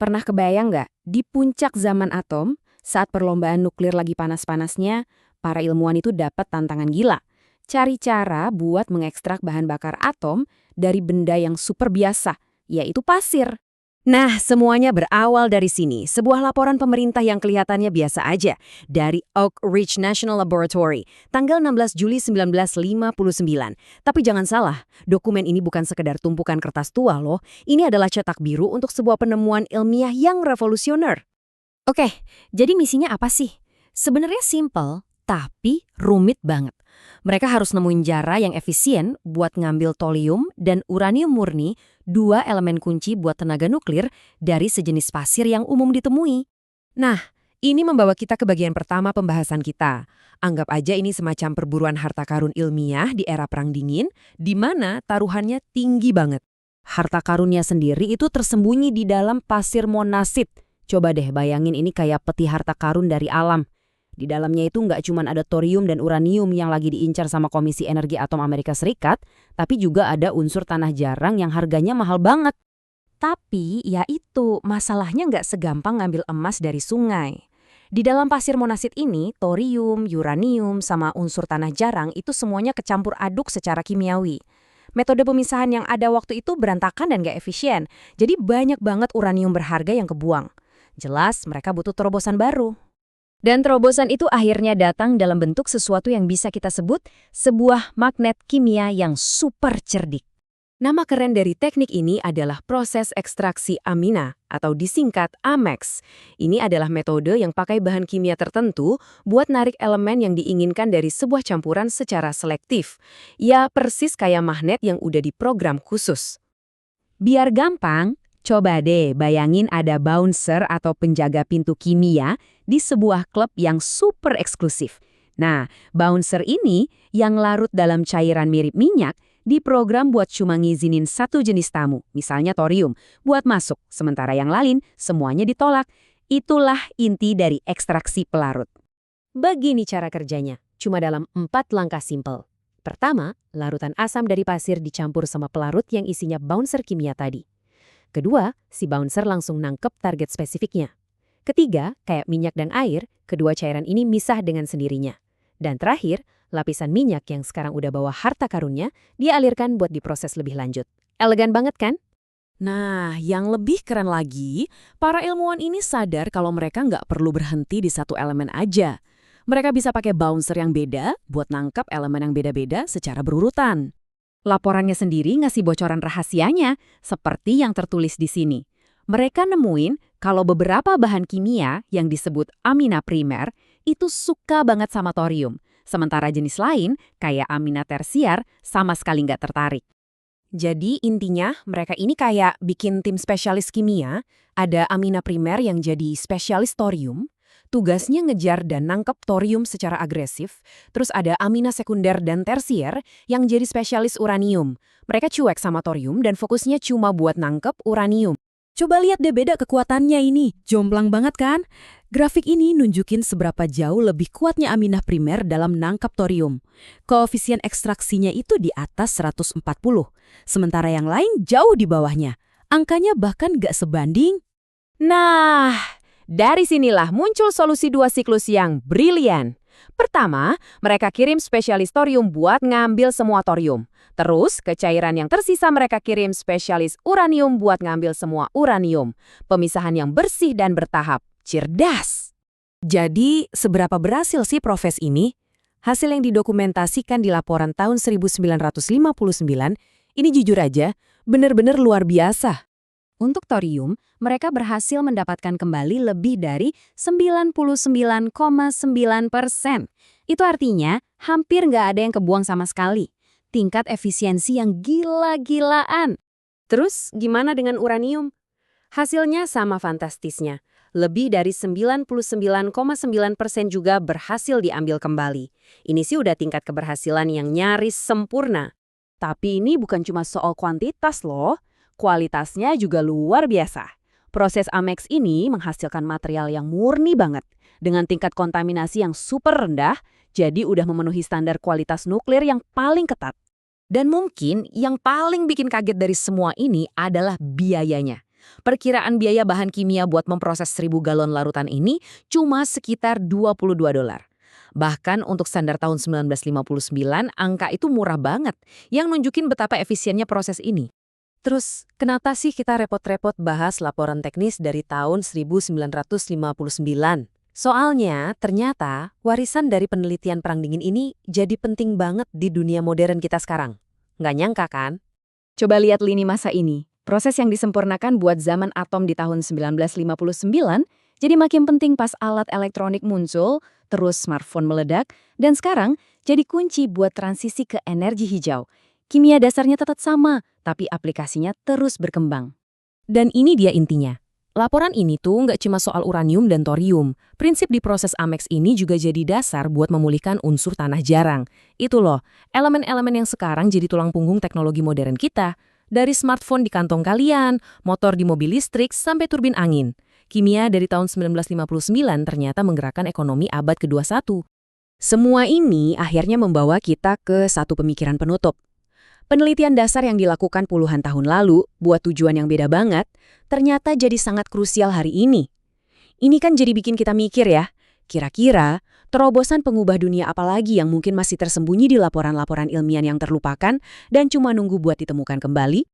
Pernah kebayang nggak, di puncak zaman atom, saat perlombaan nuklir lagi panas-panasnya, para ilmuwan itu dapat tantangan gila. Cari cara buat mengekstrak bahan bakar atom dari benda yang super biasa, yaitu pasir. Nah, semuanya berawal dari sini. Sebuah laporan pemerintah yang kelihatannya biasa aja. Dari Oak Ridge National Laboratory, tanggal 16 Juli 1959. Tapi jangan salah, dokumen ini bukan sekedar tumpukan kertas tua loh. Ini adalah cetak biru untuk sebuah penemuan ilmiah yang revolusioner. Oke, jadi misinya apa sih? Sebenarnya simple, tapi rumit banget. Mereka harus nemuin cara yang efisien buat ngambil thorium dan uranium murni, dua elemen kunci buat tenaga nuklir, dari sejenis pasir yang umum ditemui. Nah, ini membawa kita ke bagian pertama pembahasan kita. Anggap aja ini semacam perburuan harta karun ilmiah di era Perang Dingin, di mana taruhannya tinggi banget. Harta karunnya sendiri itu tersembunyi di dalam pasir monasit. Coba deh bayangin ini kayak peti harta karun dari alam. Di dalamnya itu nggak cuma ada thorium dan uranium yang lagi diincar sama Komisi Energi Atom Amerika Serikat, tapi juga ada unsur tanah jarang yang harganya mahal banget. Tapi ya itu, masalahnya nggak segampang ngambil emas dari sungai. Di dalam pasir monasit ini, thorium, uranium, sama unsur tanah jarang itu semuanya kecampur aduk secara kimiawi. Metode pemisahan yang ada waktu itu berantakan dan nggak efisien, jadi banyak banget uranium berharga yang kebuang. Jelas mereka butuh terobosan baru. Dan terobosan itu akhirnya datang dalam bentuk sesuatu yang bisa kita sebut sebuah magnet kimia yang super cerdik. Nama keren dari teknik ini adalah proses ekstraksi amina atau disingkat AMEX. Ini adalah metode yang pakai bahan kimia tertentu buat narik elemen yang diinginkan dari sebuah campuran secara selektif. Ya, persis kayak magnet yang udah diprogram khusus. Biar gampang, coba deh bayangin ada bouncer atau penjaga pintu kimia di sebuah klub yang super eksklusif. Nah, bouncer ini yang larut dalam cairan mirip minyak diprogram buat cuma ngizinin satu jenis tamu, misalnya thorium, buat masuk, sementara yang lain semuanya ditolak. Itulah inti dari ekstraksi pelarut. Begini cara kerjanya, cuma dalam 4 langkah simpel. Pertama, larutan asam dari pasir dicampur sama pelarut yang isinya bouncer kimia tadi. Kedua, si bouncer langsung nangkep target spesifiknya. Ketiga, kayak minyak dan air, kedua cairan ini misah dengan sendirinya. Dan terakhir, lapisan minyak yang sekarang udah bawa harta karunnya, dialirkan buat diproses lebih lanjut. Elegan banget kan? Nah, yang lebih keren lagi, para ilmuwan ini sadar kalau mereka nggak perlu berhenti di satu elemen aja. Mereka bisa pakai bouncer yang beda buat nangkap elemen yang beda-beda secara berurutan. Laporannya sendiri ngasih bocoran rahasianya, seperti yang tertulis di sini. Mereka nemuin kalau beberapa bahan kimia yang disebut amina primer itu suka banget sama thorium, sementara jenis lain, kayak amina tersier, sama sekali nggak tertarik. Jadi intinya mereka ini kayak bikin tim spesialis kimia, ada amina primer yang jadi spesialis thorium, tugasnya ngejar dan nangkep thorium secara agresif, terus ada amina sekunder dan tersier yang jadi spesialis uranium. Mereka cuek sama thorium dan fokusnya cuma buat nangkep uranium. Coba lihat deh beda kekuatannya ini, jomplang banget kan? Grafik ini nunjukin seberapa jauh lebih kuatnya aminah primer dalam nangkap thorium. Koefisien ekstraksinya itu di atas 140, sementara yang lain jauh di bawahnya. Angkanya bahkan gak sebanding. Nah, dari sinilah muncul solusi dua siklus yang brilian. Pertama, mereka kirim spesialis thorium buat ngambil semua thorium. Terus, ke cairan yang tersisa mereka kirim spesialis uranium buat ngambil semua uranium. Pemisahan yang bersih dan bertahap. Cerdas! Jadi, seberapa berhasil sih proses ini? Hasil yang didokumentasikan di laporan tahun 1959, ini jujur aja, benar-benar luar biasa. Untuk thorium, mereka berhasil mendapatkan kembali lebih dari 99,9%. Itu artinya, hampir nggak ada yang kebuang sama sekali. Tingkat efisiensi yang gila-gilaan. Terus, gimana dengan uranium? Hasilnya sama fantastisnya. Lebih dari 99,9% juga berhasil diambil kembali. Ini sih udah tingkat keberhasilan yang nyaris sempurna. Tapi ini bukan cuma soal kuantitas loh. Kualitasnya juga luar biasa. Proses AMEX ini menghasilkan material yang murni banget, dengan tingkat kontaminasi yang super rendah, jadi udah memenuhi standar kualitas nuklir yang paling ketat. Dan mungkin yang paling bikin kaget dari semua ini adalah biayanya. Perkiraan biaya bahan kimia buat memproses 1.000 galon larutan ini cuma sekitar $22. Bahkan untuk standar tahun 1959, angka itu murah banget, yang nunjukin betapa efisiennya proses ini. Terus, kenapa sih kita repot-repot bahas laporan teknis dari tahun 1959? Soalnya, ternyata warisan dari penelitian Perang Dingin ini jadi penting banget di dunia modern kita sekarang. Nggak nyangka kan? Coba lihat lini masa ini. Proses yang disempurnakan buat zaman atom di tahun 1959 jadi makin penting pas alat elektronik muncul, terus smartphone meledak, dan sekarang jadi kunci buat transisi ke energi hijau. Kimia dasarnya tetap sama, tapi aplikasinya terus berkembang. Dan ini dia intinya. Laporan ini tuh nggak cuma soal uranium dan thorium. Prinsip di proses AMEX ini juga jadi dasar buat memulihkan unsur tanah jarang. Itu loh, elemen-elemen yang sekarang jadi tulang punggung teknologi modern kita. Dari smartphone di kantong kalian, motor di mobil listrik, sampai turbin angin. Kimia dari tahun 1959 ternyata menggerakkan ekonomi abad ke-21. Semua ini akhirnya membawa kita ke satu pemikiran penutup. Penelitian dasar yang dilakukan puluhan tahun lalu buat tujuan yang beda banget, ternyata jadi sangat krusial hari ini. Ini kan jadi bikin kita mikir ya, kira-kira terobosan pengubah dunia apalagi yang mungkin masih tersembunyi di laporan-laporan ilmiah yang terlupakan dan cuma nunggu buat ditemukan kembali?